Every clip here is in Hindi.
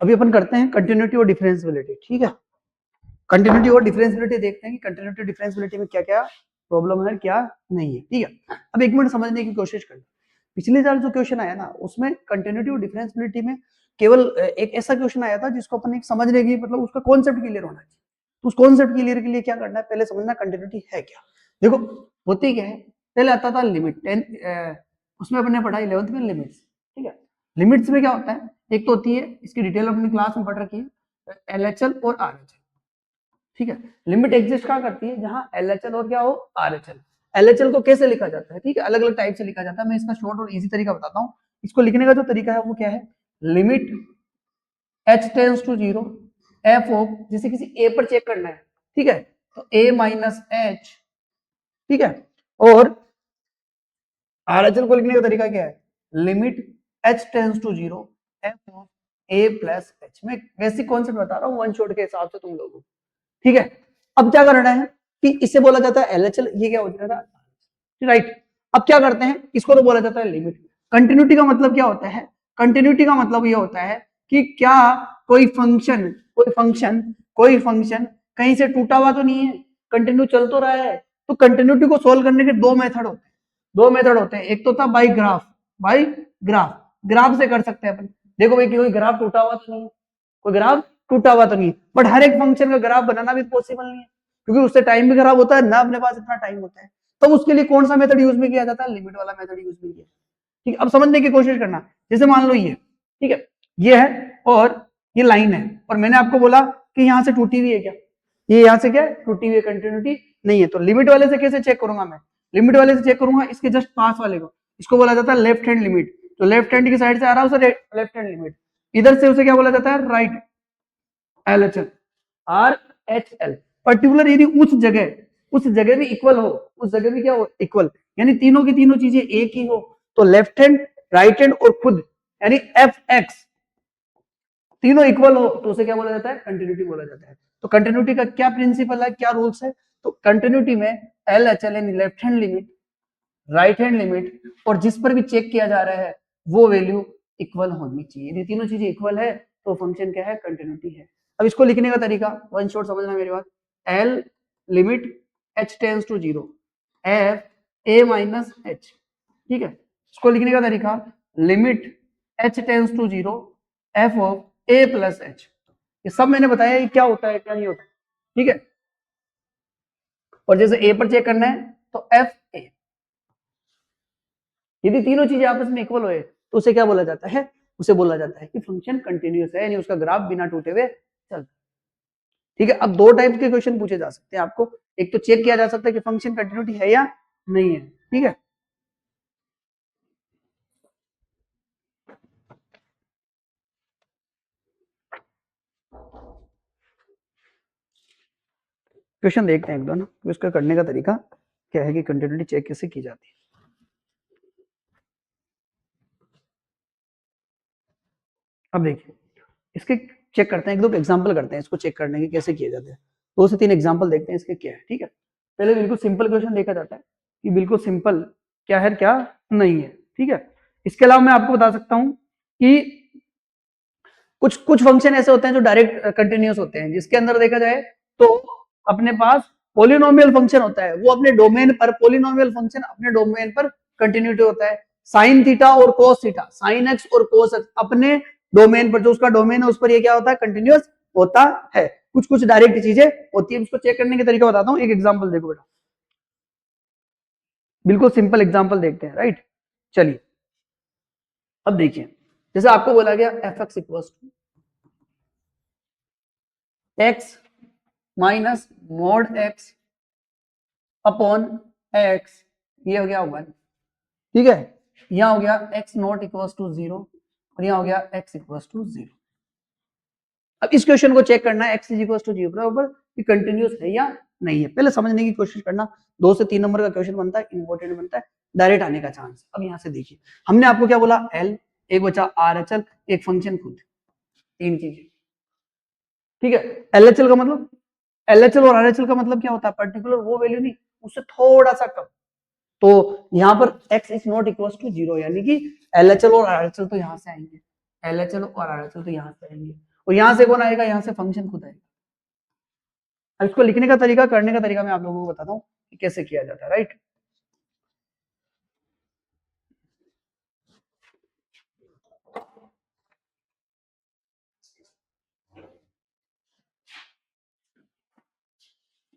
अभी अपन करते हैं कंटिन्यूटी और डिफरेंशियबिलिटी, ठीक है। कंटिन्यूटी और डिफरेंशियबिलिटी देखते हैं कि कंटिन्यूटी डिफरेंशियबिलिटी में क्या क्या प्रॉब्लम है, क्या नहीं है, ठीक है। अब एक मिनट समझने की कोशिश करना। पिछले साल जो क्वेश्चन आया ना उसमें कंटिन्यूटी और डिफरेंशियबिलिटी में केवल एक ऐसा क्वेश्चन आया था जिसको अपन एक समझने की मतलब उसका कॉन्सेप्ट क्लियर होना चाहिए। तो उस कॉन्सेप्ट क्लियर के लिए क्या करना है, पहले समझना कंटिन्यूटी है क्या। देखो होती क्या है, पहले आता था लिमिट, उसमें अपने पढ़ा 11th में लिमिट्स, ठीक है। लिमिट्स में क्या होता है, एक तो होती है इसकी डिटेल अपनी क्लास में पढ़ रखी है, LHL और RHL, ठीक है। लिमिट एग्जिस्ट कहाँ करती है, जहां LHL और क्या हो, RHL। LHL को कैसे लिखा जाता है, ठीक है, अलग अलग टाइप से लिखा जाता है। मैं इसका शॉर्ट और इजी तरीका बताता हूँ। इसको लिखने का जो तरीका है वो क्या है, limit h tends to 0 f of, जैसे किसी a पर चेक करना है, ठीक है, तो a माइनस h, ठीक है। और RHL को लिखने का तरीका क्या है, limit h tends to 0 f of a plus h। मैं बेसिक कॉन्सेप्ट बता रहा हूँ वन शॉट के हिसाब से तुम लोगों को, ठीक है। अब क्या करना है कि इसे बोला जाता है LHL, ये क्या हो जाता है, राइट। अब क्या करते हैं, इसको तो बोला जाता है लिमिट। कंटिन्यूटी का मतलब क्या होता है, कंटिन्यूटी का मतलब ये होता है कि क्या कोई फंक्शन कहीं से टूटा हुआ तो नहीं है, कंटिन्यू चल तो रहा है। तो कंटिन्यूटी को सोल्व करने के दो मेथड होते हैं, एक तो था बाई ग्राफ, ग्राफ से कर सकते हैं अपन। देखो भाई कोई ग्राफ टूटा हुआ तो नहीं है, कोई ग्राफ टूटा हुआ तो नहीं, बट हर एक फंक्शन का ग्राफ बनाना भी पॉसिबल नहीं है, क्योंकि उससे टाइम भी खराब होता है ना, अपने पास इतना टाइम होता है। तो उसके लिए कौन सा मेथड यूज में किया जाता है, लिमिट वाला मेथड यूज में किया। ठीक है, अब समझने की कोशिश करना। जैसे मान लो ये, ठीक है, ये है और ये लाइन है, और मैंने आपको बोला कि यहां से टूटी हुई है क्या, ये यहां से क्या टूटी हुई है, कंटिन्यूटी नहीं है। तो लिमिट वाले से कैसे चेक करूंगा मैं, लिमिट वाले से चेक करूंगा इसके जस्ट पास वाले को, इसको बोला जाता है लेफ्ट हैंड लिमिट। तो लेफ्ट हैंड की साइड से आ रहा है उसे लेफ्ट हैंड लिमिट, इधर से उसे क्या बोला जाता है, राइट LHL, RHL। पर्टिकुलर यदि उस जगह भी इक्वल हो, उस जगह भी क्या हो, इक्वल, यानी तीनों की तीनों चीजें एक ही हो, तो लेफ्ट हैंड, राइट हैंड और खुद यानी FX तीनों इक्वल हो, तो उसे क्या बोला जाता है, कंटिन्यूटी बोला जाता है। तो कंटिन्यूटी का क्या प्रिंसिपल है, क्या रूल्स है, तो कंटिन्यूटी में LHL यानी left hand limit, right hand limit और जिस पर भी चेक किया जा रहा है वो वैल्यू इक्वल होनी चाहिए। यदि तीनों चीजें इक्वल है तो फंक्शन क्या है, कंटिन्यूटी है। अब इसको लिखने का तरीका वन शॉट समझना मेरी बात, L limit h tends to 0 f a minus h, ठीक है। इसको लिखने का तरीका limit h tends to 0 f of a plus h। ये सब मैंने बताया ये क्या होता है क्या नहीं होता, ठीक है। और जैसे a पर चेक करना है तो f a, यदि तीनों चीजें आपस में इक्वल हो तो उसे क्या बोला जाता है, उसे बोला जाता है कि फंक्शन कंटिन्यूअस है, यानी उसका ग्राफ बिना टूटे हुए चलता है। ठीक है, अब दो टाइप के क्वेश्चन पूछे जा सकते हैं आपको, एक तो चेक किया जा सकता है कि फंक्शन कंटिन्यूटी है या नहीं है, ठीक है। क्वेश्चन देखते हैं एक दो ना, तो इसका करने का तरीका क्या है कि कंटिन्यूटी चेक कैसे की जाती है। अब देखिए इसके चेक करते हैं, एक दो एग्जांपल करते हैं इसको चेक करने के कैसे किए जाते हैं। दो से तीन एग्जांपल देखते हैं इसके क्या है, ठीक है। पहले बिल्कुल सिंपल क्वेश्चन देखा जाता है कि बिल्कुल सिंपल क्या है क्या नहीं है, ठीक है। इसके अलावा मैं आपको बता सकता हूं कि कुछ कुछ फंक्शन ऐसे होते हैं जो डायरेक्ट कंटिन्यूअस होते हैं, जिसके अंदर देखा जाए तो अपने पास पोलिनोमियल फंक्शन होता है, वो अपने डोमेन पर, पोलिनोमियल फंक्शन अपने डोमेन पर कंटिन्यूटी होता है। साइन थीटा और कोस थीटा, साइन एक्स और कोस एक्स अपने डोमेन पर, जो उसका डोमेन है उस पर ये क्या होता है, कंटिन्यूअस होता है। कुछ कुछ डायरेक्ट चीजें होती है, उसको चेक करने का तरीका बताता हूँ, एक एग्जाम्पल देखो बेटा, बिल्कुल सिंपल एग्जाम्पल देखते हैं, राइट। चलिए अब देखिए, जैसे आपको बोला गया f x equal to x minus mod x upon x, ये हो गया 1, ठीक है। यहां हो गया एक्स नॉट इक्वल टू 0 और यहां हो गया एक्स इक्वल टू 0। अब इस क्वेश्चन को चेक करना है एक्स इज इक्वल टू 0 बराबर कि कंटिन्यूअस है या नहीं है, पहले समझने की कोशिश करना। 2 से 3 नंबर का क्वेश्चन बनता है, इंपॉर्टेंट बनता है, डायरेक्ट आने का चांस। अब यहां से देखिए हमने आपको क्या बोला, एल, एक बचा RHL, एक फंक्शन खुद, तीन चीजें, ठीक है। LHL का मतलब, LHL और RHL का मतलब क्या होता है, पर्टिकुलर वो वैल्यू नहीं, उससे थोड़ा सा कम। तो यहाँ पर x is not equal to 0, यानी कि LHL और RHL तो यहाँ से आएंगे, LHL और RHL तो यहाँ से आएंगे, तो यहां से कौन आएगा, यहां से फंक्शन खुद आएगा। अब इसको लिखने का तरीका, करने का तरीका मैं आप लोगों को बताता हूँ कि कैसे किया जाता है, राइट।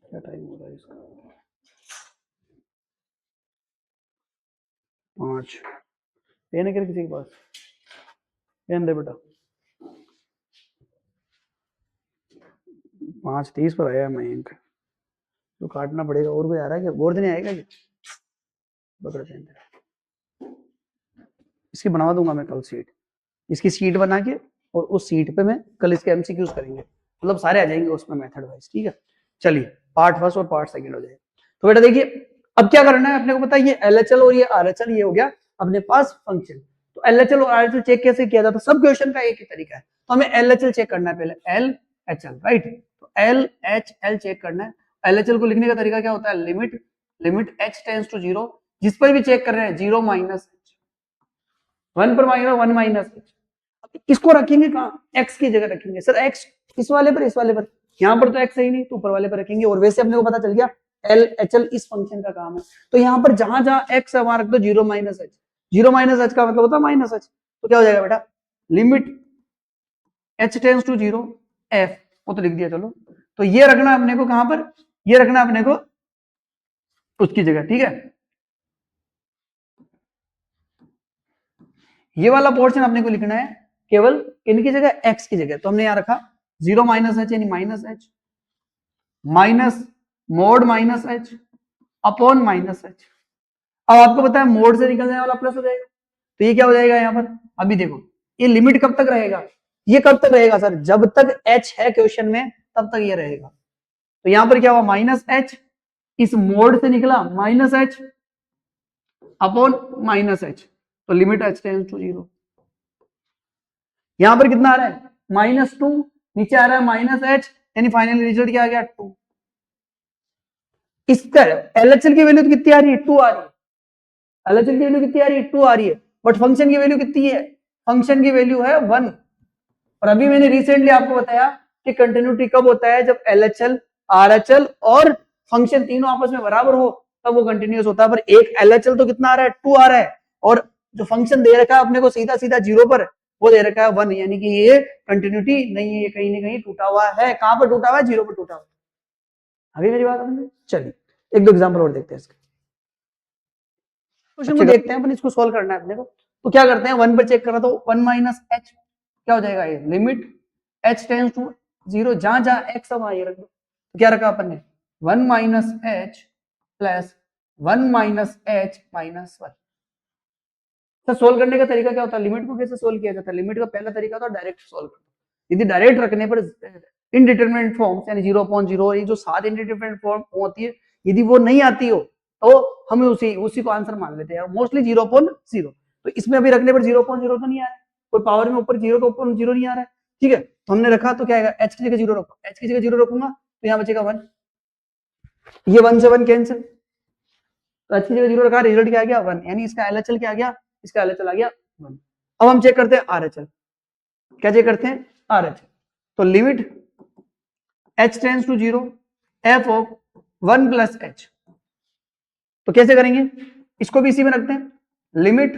क्या टाइम हो रहा है इसका, 5 पेन है क्या किसी के पास, पेन दे बेटा। 5:30 पर आया मयंक, तो काटना पड़ेगा। और कोई आ रहा है क्या, गोर्ध नहीं आएगा क्या, पकड़ पेन दे। इसकी बनवा दूंगा मैं कल सीट, इसकी सीट बना के, और उस सीट पे मैं कल इसके एमसीक्यूज करेंगे, मतलब सारे आ जाएंगे उसमें मेथड वाइज, ठीक है। चलिए पार्ट फर्स्ट और पार्ट सेकंड हो जाएगा। तो बेटा देखिए अब क्या करना है अपने को पता है, ये एलएचएल और ये आरएचएल ये हो गया अपने पास फंक्शन। तो एलएचएल और आरएचएल चेक कैसे किया जाता है, सब क्वेश्चन का एक ही तरीका है। तो हमें एलएचएल चेक करना है पहले, एलएचएल, राइट। तो एलएचएल चेक करना है। एलएचएल को लिखने का तरीका क्या होता है, limit limit h tends to 0, जिस पर भी चेक कर रहे हैं 0 माइनस एच, 1 पर माइनस 1 माइनस एच। इसको रखेंगे कहाँ, एक्स की जगह रखेंगे। सर एक्स इस वाले पर, इस वाले पर, यहाँ पर तो एक्स है ही नहीं, तो ऊपर वाले पर रखेंगे। और वैसे अपने को पता चल गया एल एच एल इस फंक्शन का काम है। तो यहाँ पर जहां जहां एक्स है वहां रख दो 0 माइनस एच। 0 माइनस एच का मतलब होता है माइनस एच। तो क्या हो जाएगा बेटा, limit h tends to 0 f, वो तो लिख दिया चलो। तो ये रखना है अपने को कहां पर, ये रखना है अपने को उसकी जगह, ठीक है। ये वाला पोर्शन अपने को लिखना है केवल इनकी जगह, एक्स की जगह। तो हमने यहां रखा 0 माइनस एच यानी minus H, minus mode minus H upon minus h. अब आपको पता है मोड से निकलने वाला प्लस हो जाएगा, तो ये क्या हो जाएगा यहाँ पर। अभी देखो ये लिमिट कब तक रहेगा, ये कब तक रहेगा सर, जब तक एच है क्वेश्चन में तब तक ये रहेगा। तो यहां पर क्या हुआ, माइनस एच, इस मोड से निकला minus H upon minus H, तो लिमिट एच टेंड्स टू 0। यहां पर कितना आ रहा है, -2, नीचे आ रहा है माइनस एच, यानी फाइनल रिजल्ट क्या आ गया 2। इसका एलएचएल की वैल्यू तो कितनी आ रही है, 2 आ रही है। एलएचएल की वैल्यू कितनी आ रही है, 2 आ रही है। बट फंक्शन की वैल्यू कितनी है, फंक्शन की वैल्यू है 1। और अभी मैंने रिसेंटली आपको बताया कि कंटिन्यूटी कब होता है, जब एलएचएल आरएचएल और फंक्शन तीनों आपस में बराबर हो तब वो कंटिन्यूअस होता है। पर एक एलएचएल तो कितना आ रहा है, 2 आ रहा है, और जो फंक्शन दे रखा है अपने को सीधा सीधा 0 पर, वो दे रखा है 1, यानी कि ये कंटिन्यूटी नहीं है, ये कहीं ना कहीं टूटा हुआ है। कहां पर टूटा हुआ है, 0 पर टूटा हुआ है। अभी मेरी बात समझ, चलिए एक दो एग्जांपल और देखते हैं इसके। क्वेश्चन को देखते हैं अपन, इसको सोल्व करना है अपने को। तो क्या करते हैं, 1 पर चेक करा तो 1 माइनस एच क्या हो जाएगा, ये लिमिट एच टेंड्स टू 0, जहां जहां एक्स है वहां ये रख दो। तो क्या रखा अपन ने, 1 minus h plus 1 minus H minus 1। तो सोल्व करने का तरीका क्या होता है, लिमिट को कैसे सोल्व किया जाता है, लिमिट का पहला तरीका होता है डायरेक्ट सोल्व करना। यदि डायरेक्ट रखने पर इनडिटरमिनेट फॉर्म यानी 0.0, ये जो 7 इनडिटरमिनेट फॉर्म होती है, यदि वो नहीं आती हो तो हम उसी उसी को आंसर मान लेते हैं, मोस्टली 0.0। तो इसमें अभी रखने पर 0.0 तो नहीं आ रहा है, कोई पावर में ऊपर 0 के ऊपर 0 नहीं आ रहा है, ठीक है। तो हमने रखा तो क्या आएगा, एच की जगह 0 रखो, एच की जगह 0 रखूंगा तो यहाँ बचेगा 1, ये 1 से 1 कैंसिल, तो एच की जगह 0 रखा, रिजल्ट क्या आ गया 1, यानी इसका एलएचएल क्या आ गया, इसका एलएचएल आ गया 1। अब हम चेक करते हैं आरएचएल, क्या चेक करते हैं आरएचएल। तो limit h tends to 0 f of 1 plus h। तो कैसे करेंगे, इसको भी इसी में रखते हैं, limit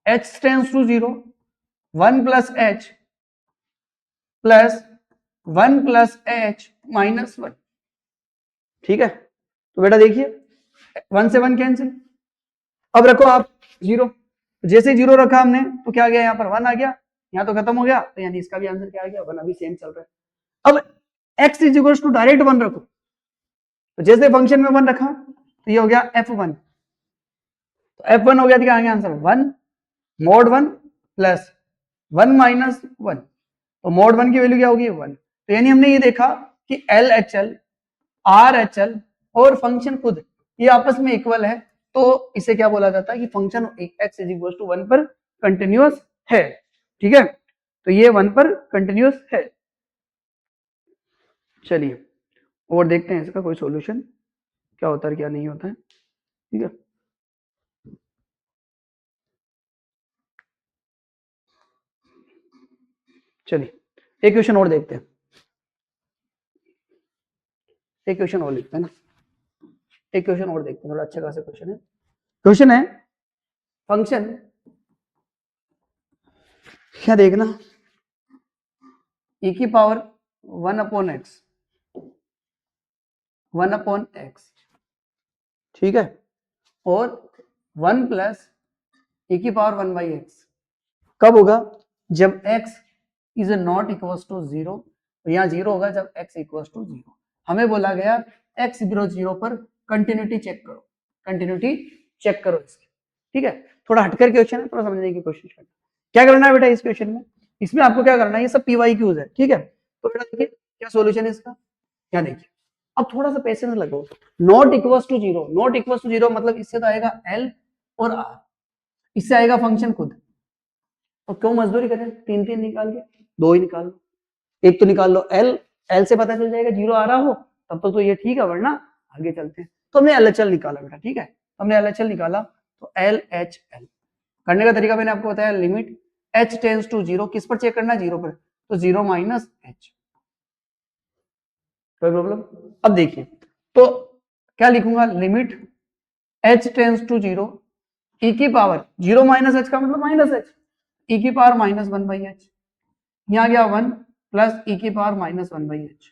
h tends to 0 1 plus h plus 1 plus h minus 1, ठीक है। तो बेटा देखिए 1 से 1 कैंसिल, अब रखो आप 0, जैसे 0 रखा हमने तो क्या आ गया, यहाँ पर 1 आ गया, यहाँ तो खत्म हो गया, तो यानी इसका भी आंसर क्या आ गया 1, अभी सेम चल रहा है। अब x is equal to direct 1 रखो, तो जैसे फंक्शन में 1 रखा तो ये हो गया f1, तो f1 हो गया, क्या आ गया आंसर 1 मोड 1 प्लस 1 माइनस 1, तो मोड 1 की वैल्यू क्या होगी 1। तो यानी हमने ये देखा कि LHL RHL और फंक्शन खुद ये आपस में इक्वल है, तो इसे क्या बोला जाता है कि function x is equal to 1 पर कंटिन्यूअस है, ठीक है। तो ये 1 पर कंटिन्यूअस है। चलिए और देखते हैं इसका कोई सॉल्यूशन क्या होता है क्या नहीं होता है, ठीक है। चलिए एक क्वेश्चन और देखते हैं, एक क्वेश्चन और लिखते हैं ना, एक क्वेश्चन और देखते हैं, थोड़ा अच्छा खासा क्वेश्चन है। क्वेश्चन है फंक्शन, क्या देखना, e की पावर 1/x, 1/x, ठीक है, और 1 प्लस e की पावर 1/x कब होगा, जब x is not equal to 0, यहाँ 0 होगा जब x इक्वल टू 0। हमें बोला गया x इक्वल 0 पर कंटिन्यूटी चेक करो, कंटिन्यूटी चेक करो इसकी, ठीक है। थोड़ा हटकर क्वेश्चन है, थोड़ा समझने की कोशिश करना। क्या करना है बेटा इस क्वेश्चन में, इसमें आपको क्या करना है, ये सब PYQs है, ठीक है। तो बेटा देखिए क्या सॉल्यूशन है इसका, क्या देखिए, अब थोड़ा सा पेशेंस लगाओ। Not equal to 0, not equal to 0 मतलब इससे तो आएगा L और R, इससे आएगा फंक्शन खुद। तो क्यों मजदूरी करें, 3 निकाल के, 2 ही निकाल लो, एक तो निकाल लो L से पता चल जाएगा 0 आ रहा हो तब तो ये ठीक है, वरना आगे चलते हैं। तो हमने LHL निकाला बेटा, ठीक है, हमने LHL निकाला, तो LHL करने का तरीका मैंने आपको बताया, लिमिट h टेंड्स टू 0, किस पर चेक करना है, 0 पर, तो 0 माइनस h, कोई प्रॉब्लम। अब देखिए तो क्या लिखूंगा, limit h tends to 0 e की पावर 0 माइनस h का मतलब माइनस h, e की पावर माइनस 1/h, यहाँ गया 1 प्लस e की पावर माइनस 1/h।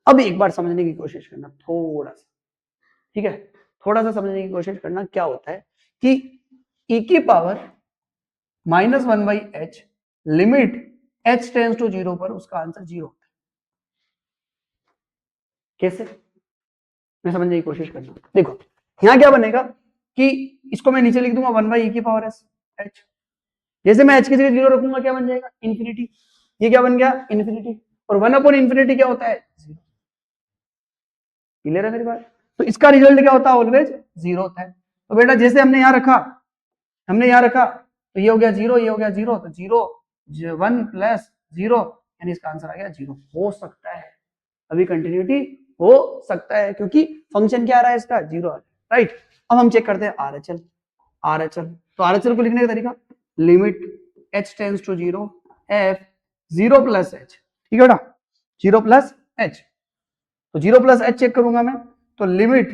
अब एक बार समझने की कोशिश करना थोड़ा सा, ठीक है, थोड़ा सा समझने की कोशिश करना, क्या होता है कि e की power minus 1/h limit h tends to 0 पर उसका आंसर 0 होता है। कैसे, मैं समझने की कोशिश करना, देखो यहां क्या बनेगा कि इसको मैं नीचे लिख दूंगा 1/e की पावर h, जैसे मैं h की जगह 0 रखूंगा क्या बन जाएगा, इन्फिनिटी, ये क्या बन गया, इन्फिनिटी, और 1/इन्फिनिटी क्या होता है, 0। क्लियर है मेरी बात, तो इसका रिजल्ट क्या होता है, ऑलवेज 0 होता है। तो बेटा जैसे हमने यहां रखा, हमने यहां रखा, तो ये हो गया 0, ये हो गया 0, तो 0 1 प्लस 0 यानी इसका आंसर आ गया 0। हो सकता है अभी कंटिन्यूटी हो सकता है, क्योंकि फंक्शन क्या आ रहा है इसका, 0 आ रहा है, राइट। अब हम चेक करते हैं RHL, RHL, तो RHL को लिखने का तरीका, limit h tends to 0 f 0 plus h, ठीक है बेटा, 0 प्लस h, तो 0 प्लस h चेक करूंगा मैं, तो लिमिट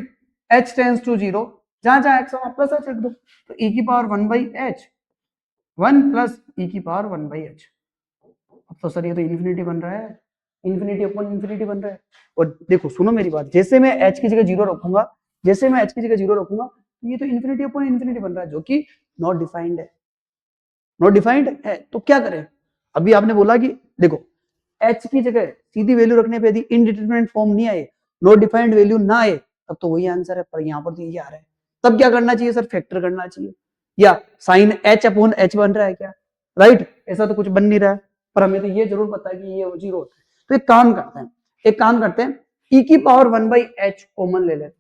h टेंड्स टू 0, जहां जहां x प्लस h रख दो, तो e की पावर 1/h, 1 प्लस e की पावर 1/h। अब तो सर ये तो इन्फिनिटी बन रहा है, इन्फिनिटी अपॉन इन्फिनिटी बन रहा है। और देखो सुनो मेरी बात, जैसे मैं h की जगह 0 रखूंगा, जैसे मैं h की जगह 0 रखूंगा, तो ये तो इन्फिनिटी अपॉन इन्फिनिटी बन रहा है, जो कि नॉट डिफाइंड है, नॉट डिफाइंड है। तो क्या करें, अभी आपने बोला कि देखो h की जगह सीधी वैल्यू रखने पे यदि इनडिटरमिनेट फॉर्म नहीं आए, नॉट डिफाइंड वैल्यू ना आए, तब तो वही आंसर है, पर यहाँ पर तो ये आ रहा है। तब क्या करना चाहिए सर, फैक्टर करना चाहिए, या साइन h अपॉन h बन रहा है क्या, राइट, ऐसा तो कुछ बन नहीं रहा है, पर हमें तो ये जरूर पता है कि ये 0 होता है। तो एक काम करते हैं, एक काम करते हैं, e की पावर 1/h कॉमन ले लेते हैं।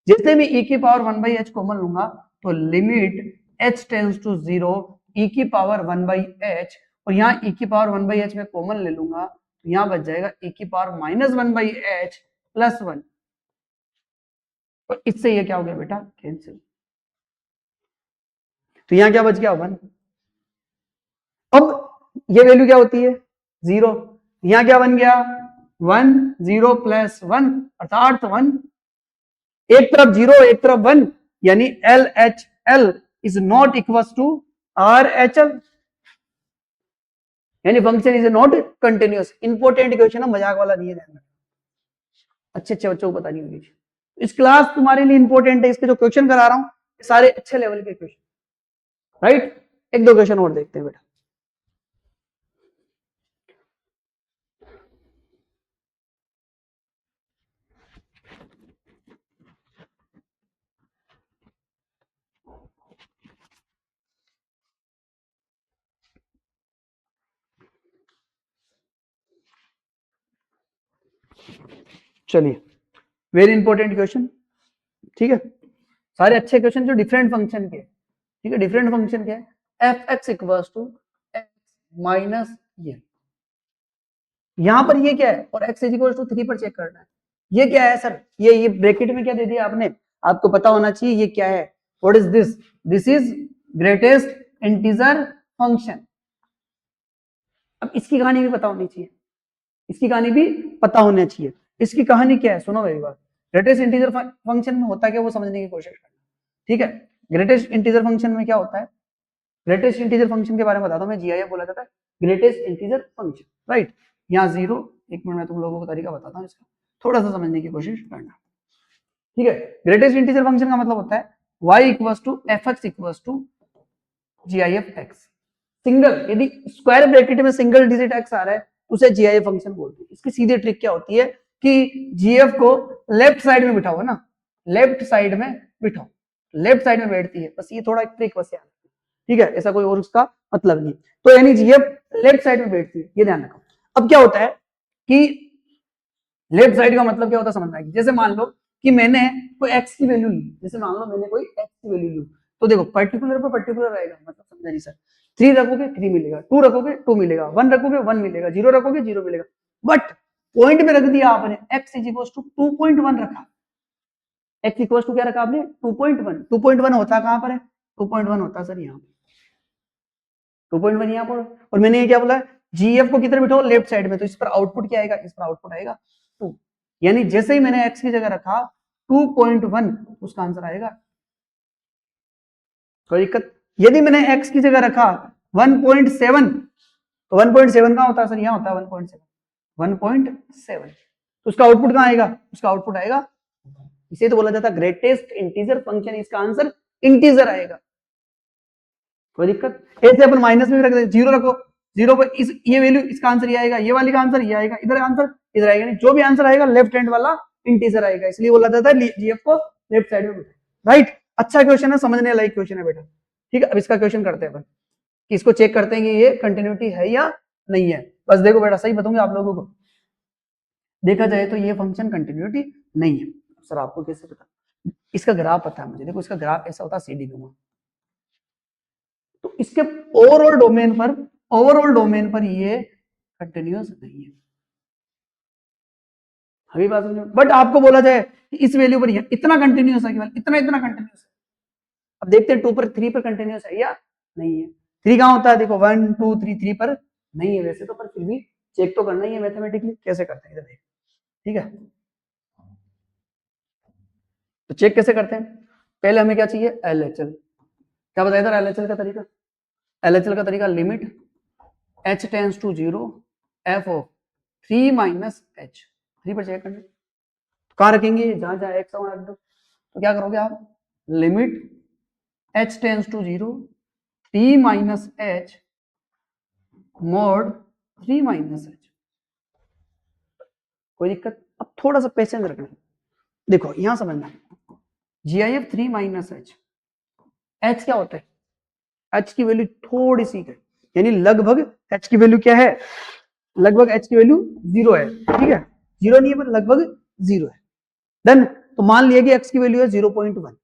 जैसे मैं e की पावर 1/h कॉमन लूंगा, तो limit h tends to 0 e की पावर 1/h, और यहाँ e की पावर 1/h में कॉमन ले लूंगा, तो यहाँ बच जाएगा e की पावर माइनस 1/h प्लस 1, और इससे ये क्या हो गया बेटा, कैंसिल, तो यहाँ क्या बच गया, 1। अब ये वैल्यू क्या होती है, 0, यहाँ क्या बन गया, 1 0 प्लस 1 अर्थात 1, एक तरफ 0 एक तरफ 1, यानी LHL is not equal to RHL, यानी function is not continuous. Important equation है, मजाक वाला नहीं है, ध्यान रखना, अच्छे अच्छे बच्चों को पता नहीं होगी। इस क्लास तुम्हारे लिए इंपॉर्टेंट है, इसके जो क्वेश्चन करा रहा हूं सारे अच्छे लेवल के क्वेश्चन, राइट। एक दो क्वेश्चन और देखते हैं बेटा, चलिए, वेरी इंपॉर्टेंट क्वेश्चन, ठीक है, सारे अच्छे क्वेश्चन जो डिफरेंट फंक्शन के, ठीक है, डिफरेंट फंक्शन के f x equals to x minus ये, यहां पर ये क्या है, और एक्स इज इक्वल टू 3 पर चेक करना है। ये क्या है सर, ये ब्रैकेट में क्या दे दिया आपने, आपको पता होना चाहिए ये क्या है, what is this, this is greatest integer function, अब इसकी कहानी भी पता होनी चाहिए, इसकी कहानी भी पता होना चाहिए। इसकी कहानी क्या है, सुनो मेरी बात। ग्रेटेस्ट इंटीजर फंक्शन में होता क्या, वो समझने की कोशिश करना, ठीक है। ग्रेटेस्ट इंटीजर फंक्शन में क्या होता है, ग्रेटेस्ट इंटीजर फंक्शन के बारे में बताता हूँ मैं, जीआईएफ बोला जाता है ग्रेटेस्ट इंटीजर फंक्शन, राइट। यहाँ 0, एक मिनट में तुम लोगों को तरीका बताता हूँ इसका, थोड़ा सा समझने की कोशिश करना, ठीक है। ग्रेटेस्ट इंटीजर फंक्शन का मतलब होता है y equals to f x equals to GIF x. Single, यदि स्क्वायर ब्रैकेट में सिंगल डिजिट एक्स आ रहा है उसे जीआईएफ फंक्शन बोलते हैं। इसकी सीधी ट्रिक क्या होती है कि जीएफ को लेफ्ट साइड में बिठाओ ना, लेफ्ट साइड में बिठाओ, लेफ्ट साइड में बैठती है, बस ये थोड़ा एक ट्रिक बस याद, ठीक है, ऐसा कोई और उसका मतलब नहीं। तो यानी जीएफ लेफ्ट साइड में बैठती है, ये ध्यान रखो। अब क्या होता है कि लेफ्ट साइड का मतलब क्या होता है समझना है। जैसे मान लो कि मैंने कोई एक्स की वैल्यू ली, जैसे मान लो मैंने कोई एक्स की वैल्यू ली, तो देखो पर्टिकुलर पर पर्टिकुलर रहेगा, मतलब समझा नहीं सर। 3 रखोगे 3 मिलेगा, 2 रखोगे 2 मिलेगा, 1 रखोगे 1 मिलेगा, 0 रखोगे 0 मिलेगा। बट पॉइंट में रख दिया आपने x इज इक्वल टू 2.1 रखा, x इक्वल टू क्या रखा आपने 2.1। 2.1 होता कहां पर है, 2.1 होता सर यहाँ पर, 2.1 यहाँ पर। और मैंने ये क्या बोला, जीएफ को किधर बिठाओ, लेफ्ट साइड में, तो इस पर आउटपुट क्या आएगा, इस पर आउटपुट आएगा 2। यानी जैसे ही मैंने x की जगह रखा 2.1, उसका आंसर आएगा, कोई दिक्कत। यदि मैंने x की जगह रखा 1.7, तो 1.7 कहां होता है सर, यहाँ होता है 1.7, 1.7, तो उसका आउटपुट कहां आएगा, उसका आउटपुट आएगा, इसे तो बोला जाता है ग्रेटेस्ट इंटीजर फंक्शन, इसका आंसर इंटीजर आएगा, कोई दिक्कत। ऐसे अपन माइनस में भी रख देते, 0 रखो, 0 पर इस ये वैल्यू, इसका आंसर ये आएगा, ये वाली का आंसर ये आएगा, इधर आंसर इधर आएगा, नहीं जो भी आंसर आएगा लेफ्ट हैंड वाला इंटीजर आएगा, इसलिए बोला जाता है जीएफ को लेफ्ट साइड में, राइट। अच्छा क्वेश्चन है, समझने लायक क्वेश्चन है बेटा, ठीक है। अब इसका क्वेश्चन करते हैं अपन, कि इसको चेक करते हैं कि ये कंटिन्यूटी है या नहीं है। बस देखो बेटा, सही बताऊंगा आप लोगों को, देखा जाए तो ये फंक्शन कंटिन्यूटी नहीं है। सर आपको कैसे पता, इसका ग्राफ पता है मुझे, देखो इसका ग्राफ ऐसा होता है सीधी घुमा, तो इसके ओवरऑल डोमेन पर ये कंटिन्यूअस नहीं है, अभी बात समझो। बट आपको बोला जाए कि इस वैल्यू पर इतना कंटिन्यूअस है, केवल इतना इतना कंटिन्यूअस है, अब देखते हैं 2 पर 3 पर कंटिन्यूअस है या नहीं है। 3 कहां होता है, देखो 1 2 3, 3 पर नहीं है वैसे तो, पर फिर भी चेक तो करना ही है मैथमेटिकली, कैसे करते हैं इधर देख, ठीक है। तो चेक कैसे करते हैं, पहले हमें क्या चाहिए, एलएचएल। क्या बताया था एलएचएल का तरीका, एलएचएल का तरीका limit h tends to 0 f of 3 minus h, 3 पर चेक करना, तो कहां रखेंगे, जहां जहां x वहां रख दो। तो क्या करोगे आप, limit h tends to 0 3 minus h mod 3 minus h, कोई दिक्कत। अब थोड़ा सा पेशेंस रखना, देखो यहां समझना, जीआईएफ 3 माइनस h क्या होता है, h की वैल्यू थोड़ी सी है, यानी लगभग h की वैल्यू क्या है, लगभग h की वैल्यू 0 है, ठीक है, 0 नहीं है पर लगभग 0 है। डन, तो मान लिया कि x की वैल्यू है 0.1,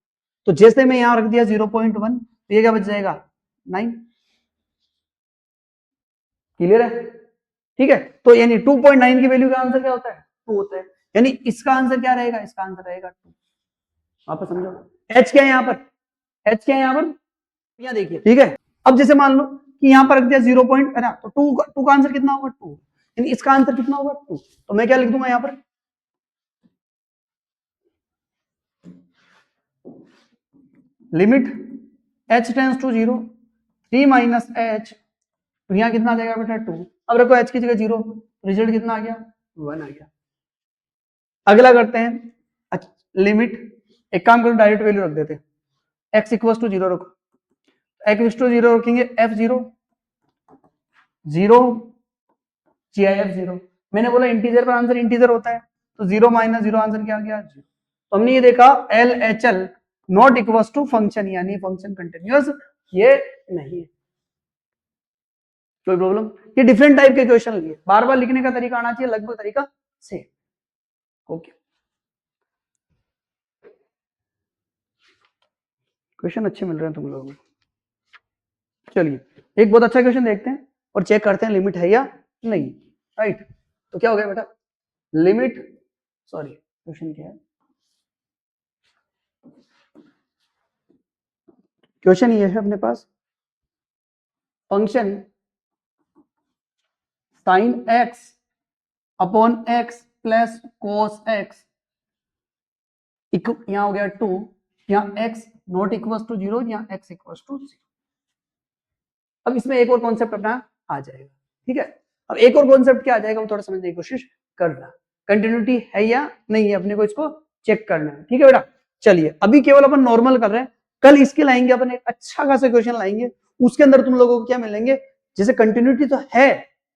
तो जैसे मैं यहां रख दिया 0.1, तो ये क्या बच जाएगा 9, क्लियर है, ठीक है। तो यानी 2.9 की वैल्यू का आंसर क्या होता है, 2 होता है, यानी इसका आंसर क्या रहेगा, इसका आंसर रहेगा 2। वापस समझो, h क्या है यहाँ पर, h क्या है यहाँ पर, यहाँ देखिए, ठीक है। अब जैसे मान लो कि यहाँ पर रख दिया 0 पॉइंट है ना, तो 2 का आंसर कितना होगा 2, यानी इसका आंसर कितना होगा 2, तो मैं क्या लिख दूंगा यहाँ पर, limit h tends to 0 3 minus h, तो यहाँ कितना आ जाएगा बेटा 2, अब रखो h की जगह 0, रिजल्ट कितना आ गया 1 आ गया। अगला करते हैं, लिमिट, एक काम करो डायरेक्ट वैल्यू रख देते हैं, x इक्वल टू 0 रखो, x टू 0 रखेंगे, f0 0 जीआईएफ 0, मैंने बोला इंटीजर पर आंसर इंटीजर होता है, तो 0 माइनस 0 आंसर क्या आ गया 0। तो हमने ये देखा L H L not equal to function, यानी फंक्शन कंटिन्यूअस ये नहीं है, कोई प्रॉब्लम। ये डिफरेंट टाइप के क्वेश्चन लिए, बार बार लिखने का तरीका आना चाहिए, लगभग तरीका से, ओके। क्वेश्चन अच्छे मिल रहे हैं तुम लोगों को, चलिए एक बहुत अच्छा क्वेश्चन देखते हैं और चेक करते हैं लिमिट है या नहीं, राइट। तो क्या हो गया बेटा, लिमिट, सॉरी क्वेश्चन क्या है, क्वेश्चन ये है अपने पास, function sine x upon x plus cos x, यहां हो गया 2, यहाँ x नॉट इक्वल टू 0, यहाँ x इक्वल टू 0। अब इसमें एक और कॉन्सेप्ट अपना आ जाएगा, ठीक है। अब एक और कॉन्सेप्ट क्या आ जाएगा वो थोड़ा समझने की कोशिश करना, कंटिन्यूटी है या नहीं है, अपने को इसको चेक करना है, ठीक है बेटा। चलिए अभी केवल अपन नॉर्मल कर रहे हैं, कल इसके लाएंगे अपन एक अच्छा खासा क्वेश्चन लाएंगे, उसके अंदर तुम लोगों को क्या मिलेंगे, जैसे कंटिन्यूटी तो है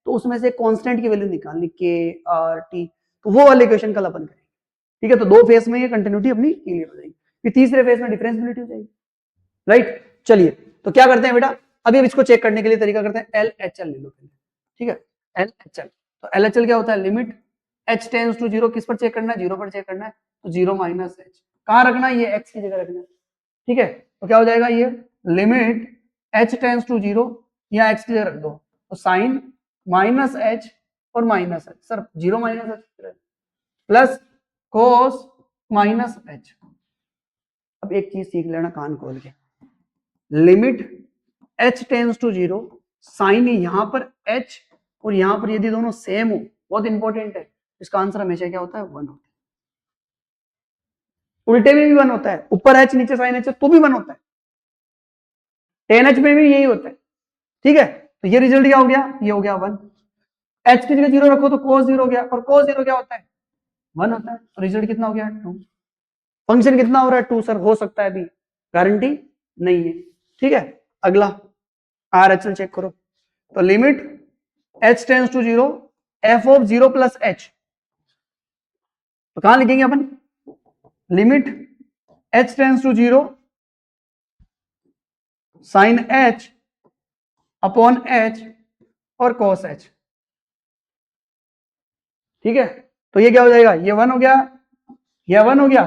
तो उसमें से कांस्टेंट की वैल्यू निकालनी, के आर टी, तो वो वाले क्वेश्चन कल अपन करेंगे, ठीक है। तो दो फेस में ये कंटिन्यूटी अपनी क्लियर हो जाएगी, फिर तीसरे फेस में डिफरेंशिएबिलिटी हो जाएगी, राइट। चलिए तो क्या करते हैं बेटा, अभी अब इसको चेक करने के लिए तरीका करते हैं, एल एच एल ले लो, ठीक है। एल एच एल, तो एल एच एल क्या होता है, लिमिट एच टेंड्स टू 0, किस पर चेक करना है, 0 पर चेक करना है, तो 0 माइनस एच कहां रखना है, ये एक्स की जगह रखना है, ठीक है। तो क्या हो जाएगा, ये लिमिट एच टेंड्स टू 0, या एक्स की जगह रख दो, तो साइन माइनस एच और माइनस एच, सर 0 minus h plus cos minus h. अब एक चीज सीख लेना कान खोल के, limit h tends to 0, sine यहां पर h और यहां पर यदि दोनों सेम हो, बहुत इंपॉर्टेंट है, इसका आंसर हमेशा क्या होता है, 1 होता है। उल्टे में भी 1 होता है, ऊपर h नीचे साइन h तो भी 1 होता है, tan h में भी यही होता है, ठीक है। तो ये रिजल्ट क्या हो गया, ये हो गया 1, h की जगह 0 रखो तो cos 0 हो गया, और cos 0 क्या होता है, 1 होता है, तो रिजल्ट कितना हो गया, 2। फंक्शन कितना हो रहा है, 2 सर, हो सकता है अभी, गारंटी नहीं है, ठीक है। अगला आर एच एल चेक करो, तो limit h tends to 0, f of 0 plus h, तो कहां लिखेंगे अपन, limit h tends to 0 sine h upon h और cos h, ठीक है। तो ये क्या हो जाएगा, ये 1 हो गया, ये 1 हो गया,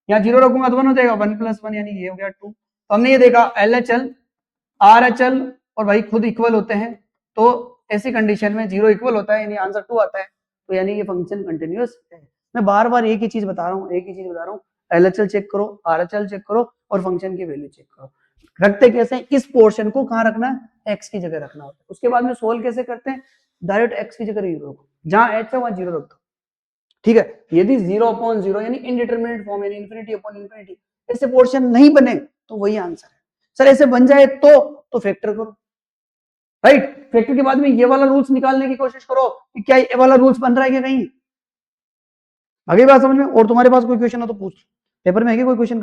यहाँ 0 रखूंगा तो 1 हो जाएगा, 1 प्लस 1 यानी ये हो गया 2। तो हमने ये देखा L H L R H L और भाई खुद इक्वल होते हैं, तो ऐसी कंडीशन में 0 इक्वल होता है यानी आंसर 2 आता है, तो यानी ये फंक्शन कंटिन्यूअस है। मैं बार बार एक ही चीज बता रहा हूँ, एक ही चीज बता रहा हूँ, एल एच एल चेक करो, आर एच एल चेक करो और फंक्शन की वैल्यू चेक करो। रखते कैसे हैं, इस पोर्शन को कहाँ रखना है, एक्स की जगह रखना होता है। उसके बाद में सोल्व कैसे करते हैं, डायरेक्ट एक्स की जगह 0 रखो, जहां एच है वहां 0 रख दो, ठीक है। यदि 0 अपॉन 0 यानी इनडिटरमिनेट फॉर्म यानी इंफिनिटी अपॉन इंफिनिटी ऐसे पोर्शन नहीं बने तो वही आंसर है। सर ऐसे बन जाए तो फैक्टर करो, राइट। फैक्टर के बाद में ये वाला रूल्स निकालने की कोशिश करो कि क्या ये वाला रूल्स बन रहा है कि कहीं, आगे बात समझ में। और तुम्हारे पास कोई क्वेश्चन हो तो पूछ, पेपर में है क्या कोई क्वेश्चन।